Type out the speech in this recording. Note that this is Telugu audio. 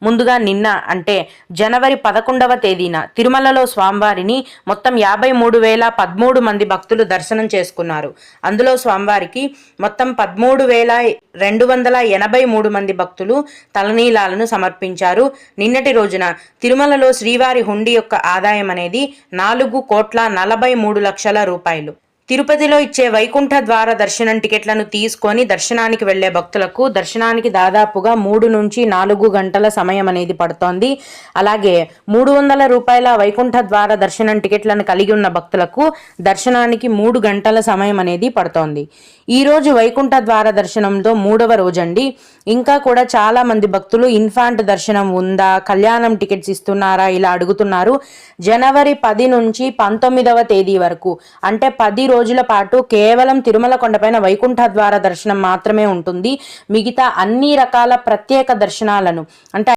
ముందుగా నిన్న అంటే జనవరి 11వ తేదీన తిరుమలలో స్వామివారిని మొత్తం 53,013 మంది భక్తులు దర్శనం చేసుకున్నారు. అందులో స్వామివారికి మొత్తం 13,283 మంది భక్తులు తలనీలాలను సమర్పించారు. నిన్నటి రోజున తిరుమలలో శ్రీవారి హుండీ యొక్క ఆదాయం అనేది 4,43,00,000 రూపాయలు. తిరుపతిలో ఇచ్చే వైకుంఠ ద్వార దర్శనం టికెట్లను తీసుకొని దర్శనానికి వెళ్లే భక్తులకు దర్శనానికి దాదాపుగా 3 నుంచి 4 గంటల సమయం అనేది పడుతోంది. అలాగే 300 రూపాయల వైకుంఠ ద్వార దర్శనం టికెట్లను కలిగి ఉన్న భక్తులకు దర్శనానికి 3 గంటల సమయం అనేది పడుతోంది. ఈ రోజు వైకుంఠ ద్వార దర్శనంలో 3వ రోజండి. ఇంకా కూడా చాలా మంది భక్తులు ఇన్ఫాంట్ దర్శనం ఉందా, కళ్యాణం టికెట్స్ ఇస్తున్నారా ఇలా అడుగుతున్నారు. జనవరి 10 నుంచి 19వ తేదీ వరకు అంటే 10 రోజుల పాటు కేవలం తిరుమల కొండపైన వైకుంఠ ద్వార దర్శనం మాత్రమే ఉంటుంది. మిగతా అన్ని రకాల ప్రత్యేక దర్శనాలను అంటే